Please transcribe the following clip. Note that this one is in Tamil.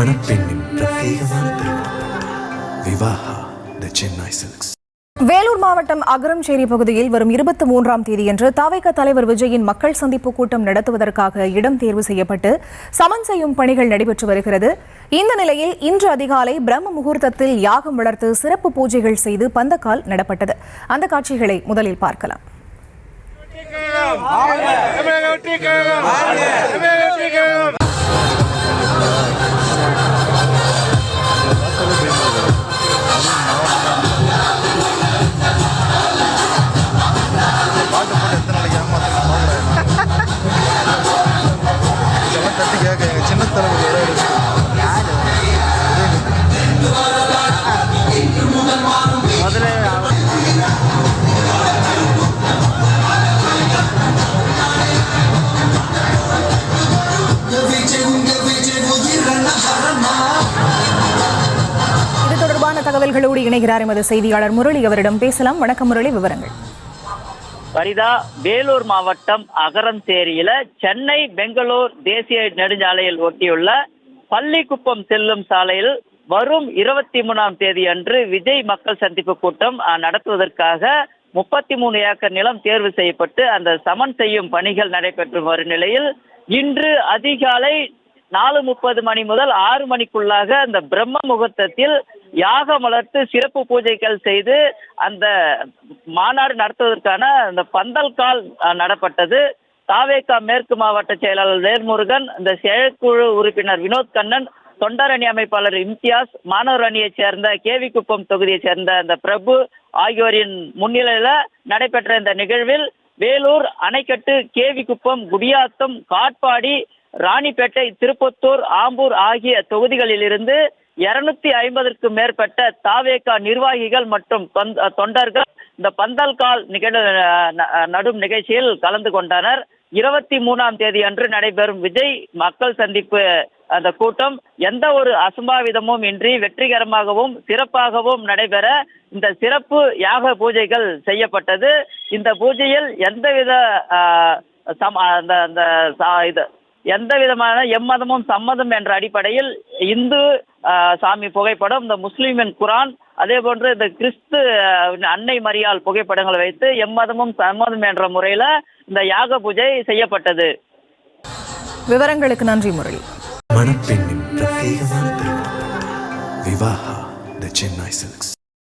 மணப்பெண்ணின் பிரத்யேகமான திருமணம் விவாஹா தி சென்னை சில்க்ஸ். வேலூர் மாவட்டம் அகரம்சேரி பகுதியில் வரும் 23ஆம் தேதியன்று தவைக்க தலைவர் விஜயின் மக்கள் சந்திப்பு கூட்டம் நடத்துவதற்காக இடம் தேர்வு செய்யப்பட்டு சமன் செய்யும் பணிகள் நடைபெற்று வருகிறது. இந்த நிலையில் இன்று அதிகாலை பிரம்ம முகூர்த்தத்தில் யாகம் வளர்த்து சிறப்பு பூஜைகள் செய்து பந்தக்கால் நடப்பட்டது. அந்த காட்சிகளை முதலில் பார்க்கலாம். தகவல்களோடு இணைகிறார் எமது செய்தியாளர் முரளி. அவரிடம் பேசலாம். வணக்கம் முரளி, விவரங்கள். வரிதா, வேலூர் மாவட்டம் அகரம்சேரியில சென்னை பெங்களூர் தேசிய நெடுஞ்சாலையில் ஒட்டியுள்ள பள்ளிக்குப்பம் செல்லும் சாலையில் வரும் 23ஆம் தேதி அன்று விஜய் மக்கள் சந்திப்பு கூட்டம் நடத்துவதற்காக 33 ஏக்கர் நிலம் தேர்வு செய்யப்பட்டு அந்த சமன் செய்யும் பணிகள் நடைபெற்று வரும் நிலையில் இன்று அதிகாலை 4:30 மணி முதல் 6 மணிக்குள்ளாக அந்த பிரம்ம முகூர்த்தத்தில் யாகம் வளர்த்து சிறப்பு பூஜைகள் செய்து அந்த மாநாடு நடத்துவதற்கான அந்த பந்தல் கால் நடப்பட்டது. தாவேகா மேற்கு மாவட்ட செயலாளர் வேல்முருகன், இந்த செயற்குழு உறுப்பினர் வினோத் கண்ணன், தொண்டர் அணி அமைப்பாளர் இம்தியாஸ், மாணவர் அணியைச் சேர்ந்த கேவி குப்பம் தொகுதியைச் சேர்ந்த அந்த பிரபு ஆகியோரின் முன்னிலையில நடைபெற்ற இந்த நிகழ்வில் வேலூர், அணைக்கட்டு, கேவி குப்பம், குடியாத்தம், காட்பாடி, ராணிப்பேட்டை, திருப்பத்தூர், ஆம்பூர் ஆகிய தொகுதிகளில் இருந்து 250க்கும் மேற்பட்ட தாவேகா நிர்வாகிகள் மற்றும் தொண்டர்கள் இந்த பந்தல் கால் நடும் நிகழ்ச்சியில் கலந்து கொண்டனர். 23ஆம் தேதி அன்று நடைபெறும் விஜய் மக்கள் சந்திப்பு அந்த கூட்டம் எந்த ஒரு அசம்பாவிதமும் இன்றி வெற்றிகரமாகவும் சிறப்பாகவும் நடைபெற இந்த சிறப்பு யாக பூஜைகள் செய்யப்பட்டது. இந்த பூஜையில் எந்த விதமான எம்மதமும் சம்மதம் என்ற அடிப்படையில் இந்து சாமி புகைப்படம், இந்த முஸ்லீமின் குரான், அதே போன்று இந்த கிறிஸ்து அன்னை மரியாள் புகைப்படங்களை வைத்து எம்மதமும் சம்மதம் என்ற முறையில இந்த யாக பூஜை செய்யப்பட்டது. விவரங்களுக்கு நன்றி முரளி. மணப்பெண்ணின் பிரத்யேகமான திருமணம் விவாஹா தி சென்னை சில்க்ஸ்.